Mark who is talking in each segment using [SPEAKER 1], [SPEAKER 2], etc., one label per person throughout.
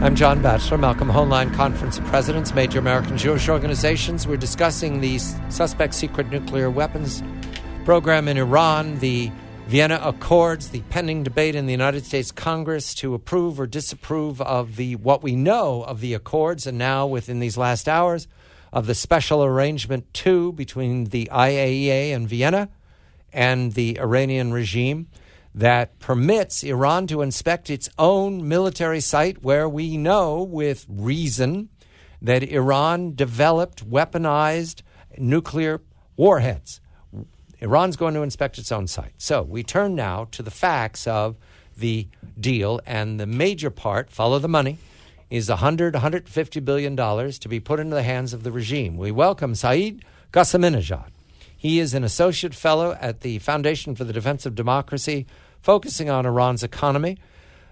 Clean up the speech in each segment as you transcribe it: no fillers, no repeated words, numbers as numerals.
[SPEAKER 1] I'm John Batchelor, Malcolm Hoenlein, Conference of Presidents, Major American Jewish Organizations. We're discussing the suspect secret nuclear weapons program in Iran, the Vienna Accords, the pending debate in the United States Congress to approve or disapprove of what we know of the accords, and now within these last hours of the Special Arrangement 2 between the IAEA and Vienna and the Iranian regime that permits Iran to inspect its own military site, where we know with reason that Iran developed weaponized nuclear warheads. Iran's going to inspect its own site. So we turn now to the facts of the deal, and the major part, follow the money, is $150 billion to be put into the hands of the regime. We welcome Saeed Ghasseminejad. He is an associate fellow at the Foundation for the Defense of Democracy, focusing on Iran's economy.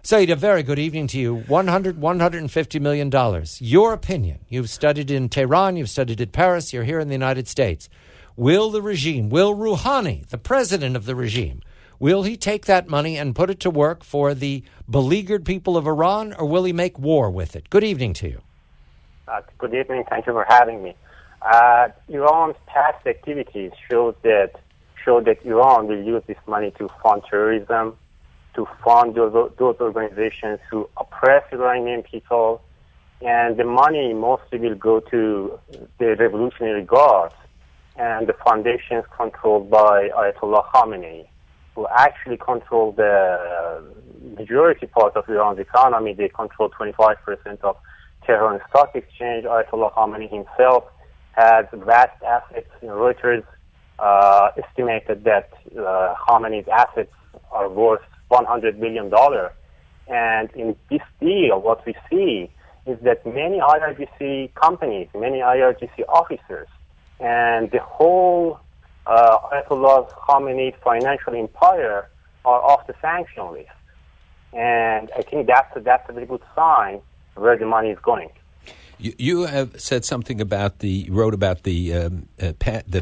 [SPEAKER 1] Saeed, a very good evening to you. $150 million. Your opinion. You've studied in Tehran, you've studied in Paris, you're here in the United States. Will the regime, will Rouhani, the president of the regime, will he take that money and put it to work for the beleaguered people of Iran, or will he make war with it? Good evening to you.
[SPEAKER 2] Good evening. Thank you for having me. Iran's past activities show that Iran will use this money to fund terrorism, to fund those organizations who oppress Iranian people, and the money mostly will go to the Revolutionary Guards and the foundations controlled by Ayatollah Khamenei, who actually control the majority part of Iran's economy. They control 25% of Tehran Stock Exchange. Ayatollah Khamenei himself has vast assets. Reuters estimated that Khamenei's assets are worth $100 billion. And in this deal, what we see is that many IRGC companies, many IRGC officers, and the whole Ayatollah Khamenei's financial empire are off the sanction list. And I think that's a very good sign where the money is going.
[SPEAKER 3] You have said something about wrote about the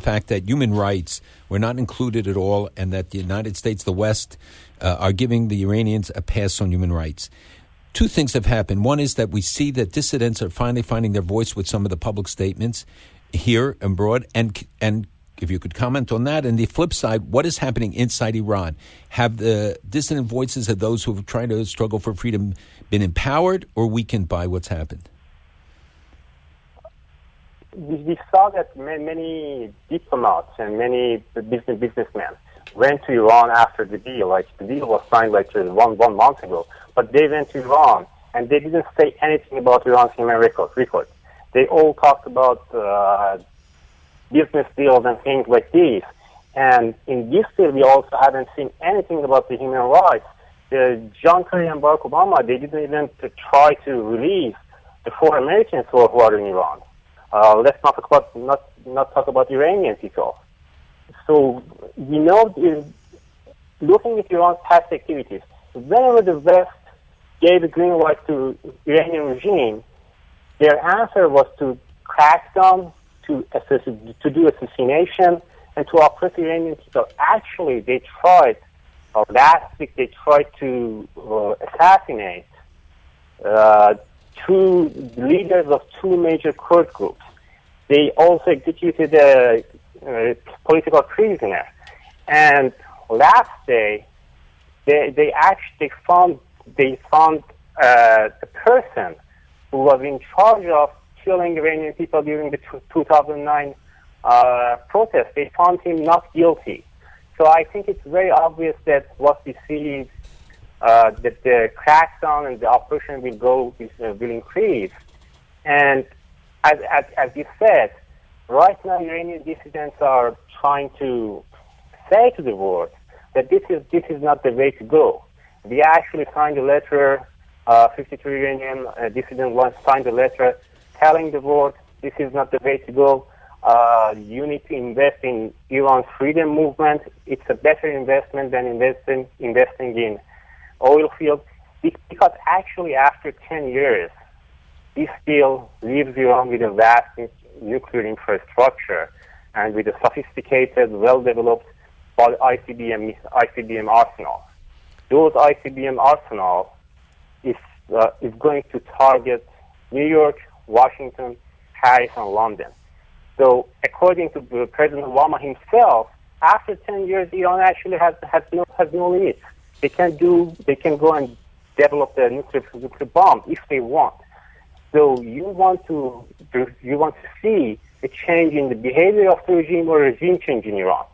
[SPEAKER 3] fact that human rights were not included at all, and that the United States, the West, are giving the Iranians a pass on human rights. Two things have happened. One is that we see that dissidents are finally finding their voice with some of the public statements here and abroad, and if you could comment on that. And the flip side, what is happening inside Iran? Have the dissident voices of those who have tried to struggle for freedom been empowered or weakened by what's happened?
[SPEAKER 2] We saw that many diplomats and many businessmen went to Iran after the deal. Like, the deal was signed one month ago, but they went to Iran and they didn't say anything about Iran's human record. They all talked about business deals and things like this. And in this deal, we also haven't seen anything about the human rights. John Kerry and Barack Obama, they didn't even try to release the 4 Americans who are in Iran. Let's not talk about Iranian people. So, looking at Iran's past activities, whenever the West gave the green light to Iranian regime, their answer was to crack down, to do assassination, and to oppress Iranian people. Actually, last week they tried to assassinate two leaders of 2 major Kurd groups. They also executed a political prisoner. And last day, they found a person who was in charge of killing Iranian people during the 2009 protest. They found him not guilty. So I think it's very obvious that what we see is that the crackdown and the operation will increase. And as you said, right now Iranian dissidents are trying to say to the world that this is not the way to go. We actually signed a letter, 53 Iranian dissidents signed a letter telling the world this is not the way to go. You need to invest in Iran's freedom movement. It's a better investment than investing in oil fields, because actually after 10 years, this deal leaves Iran with a vast nuclear infrastructure and with a sophisticated, well-developed ICBM arsenal. Those ICBM arsenal is is going to target New York, Washington, Paris, and London. So according to President Obama himself, after 10 years, Iran actually has no limits. They can go and develop the nuclear bomb if they want. So you want to see a change in the behavior of the regime or regime change in Iran.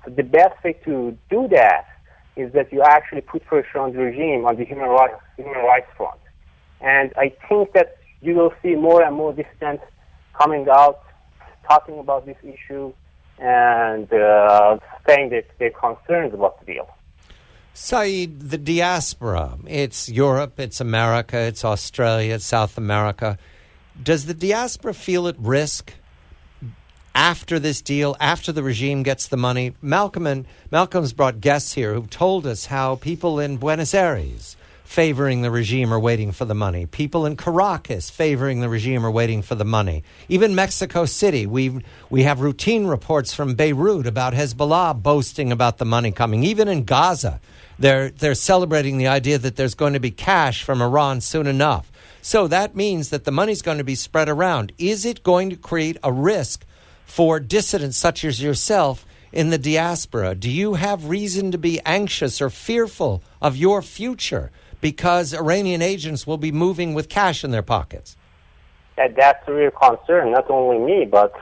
[SPEAKER 2] So the best way to do that is that you actually put pressure on the regime on the human rights front. And I think that you will see more and more dissidents coming out, talking about this issue, and saying that they're concerned about the deal.
[SPEAKER 1] Saeed, the diaspora, it's Europe, it's America, it's Australia, it's South America. Does the diaspora feel at risk after this deal, after the regime gets the money? Malcolm's brought guests here who've told us how people in Buenos Aires favoring the regime are waiting for the money. People in Caracas favoring the regime are waiting for the money. Even Mexico City, we have routine reports from Beirut about Hezbollah boasting about the money coming. Even in Gaza, they're celebrating the idea that there's going to be cash from Iran soon enough. So that means that the money's going to be spread around. Is it going to create a risk for dissidents such as yourself in the diaspora? Do you have reason to be anxious or fearful of your future because Iranian agents will be moving with cash in their pockets?
[SPEAKER 2] That's a real concern. Not only me, but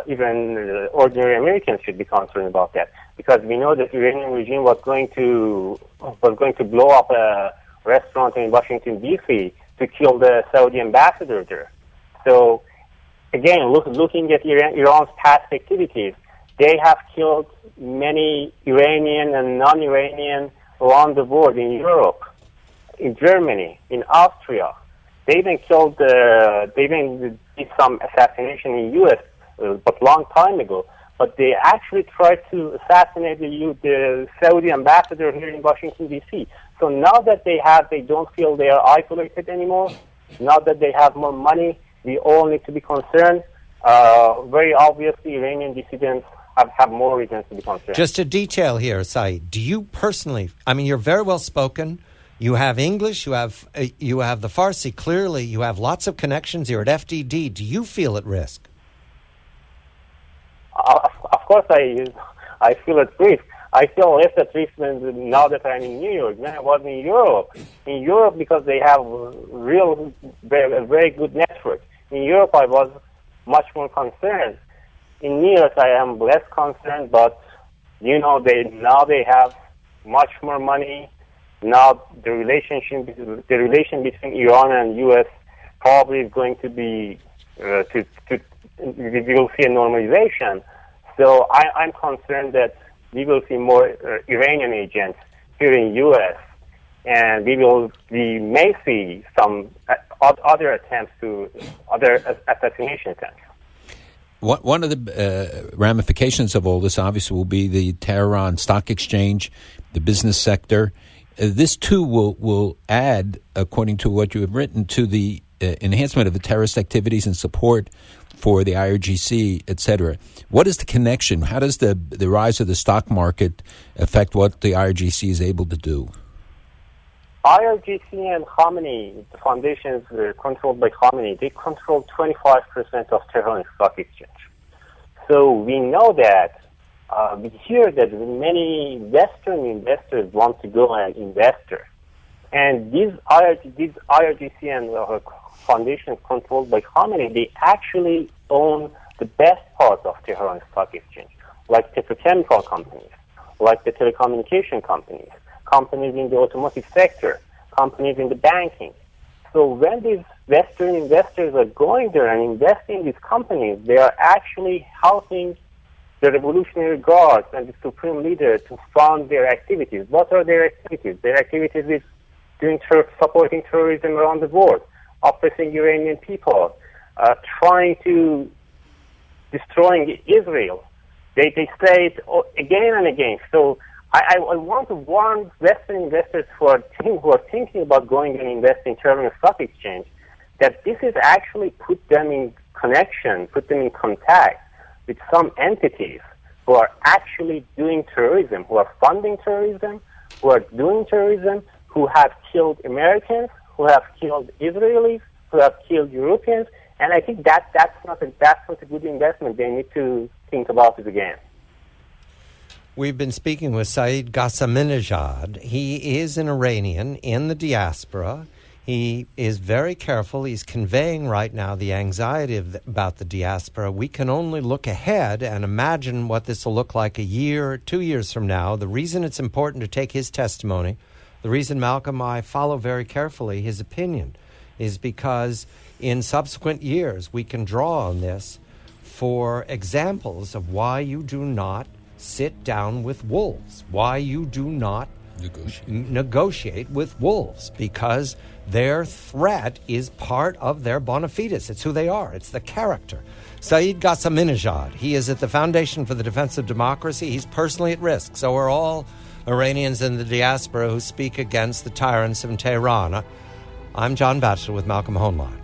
[SPEAKER 2] even ordinary Americans should be concerned about that, because we know that the Iranian regime was going to blow up a restaurant in Washington D.C. to kill the Saudi ambassador there. So again, looking at Iran's past activities, they have killed many Iranian and non-Iranian around the world, in Europe, in Germany, in Austria. They even did some assassination in U.S., but long time ago. But they actually tried to assassinate the Saudi ambassador here in Washington, D.C. So now that they don't feel they are isolated anymore. Now that they have more money, we all need to be concerned. Very obviously, Iranian dissidents have more reasons to be concerned.
[SPEAKER 1] Just a detail here, Saeed. Do you personally, you're very well spoken. You have English, you have the Farsi, clearly you have lots of connections here at FDD. Do you feel at risk?
[SPEAKER 2] Of course I feel at risk. I feel less at risk now that I'm in New York than I was in Europe. In Europe, because they have a very good network. In Europe, I was much more concerned. In New York, I am less concerned, but they have much more money. Now the relation between Iran and U.S. probably is going to be we will see a normalization. So I'm concerned that we will see more Iranian agents here in U.S. and we may see some other attempts other assassination attempts.
[SPEAKER 3] One of the ramifications of all this, obviously, will be the Tehran Stock Exchange, the business sector. This, too, will add, according to what you have written, to the enhancement of the terrorist activities and support for the IRGC, et cetera. What is the connection? How does the rise of the stock market affect what the IRGC is able to do?
[SPEAKER 2] IRGC and Khamenei, the foundations controlled by Khamenei, they control 25% of Tehran Stock Exchange. So we know that, we hear that many Western investors want to go and invest there. And these IRGC and foundations controlled by Khamenei, they actually own the best part of Tehran Stock Exchange, like petrochemical companies, like the telecommunication companies, companies in the automotive sector, companies in the banking. So when these Western investors are going there and investing in these companies, they are actually helping the Revolutionary Guards and the Supreme Leader to fund their activities. What are their activities? Their activities is supporting terrorism around the world, oppressing Iranian people, trying to destroying Israel. They say it again and again. So I want to warn Western investors who are thinking about going and investing in Tehran Stock Exchange that this is actually put them in connection, put them in contact with some entities who are actually doing terrorism, who are funding terrorism, who are doing terrorism, who have killed Americans, who have killed Israelis, who have killed Europeans, and I think that's not a good investment. They need to think about it again.
[SPEAKER 1] We've been speaking with Saeed Ghasseminejad. He is an Iranian in the diaspora. He is very careful. He's conveying right now the anxiety about the diaspora. We can only look ahead and imagine what this will look like a year, 2 years from now. The reason it's important to take his testimony, the reason, Malcolm, I follow very carefully his opinion, is because in subsequent years we can draw on this for examples of why you do not sit down with wolves, why you do not negotiate with wolves, because their threat is part of their bona fides. It's who they are. It's the character. Saeed Ghasseminejad, he is at the Foundation for the Defense of Democracy. He's personally at risk. So are all Iranians in the diaspora who speak against the tyrants of Tehran. I'm John Batchelor with Malcolm Hoenlein.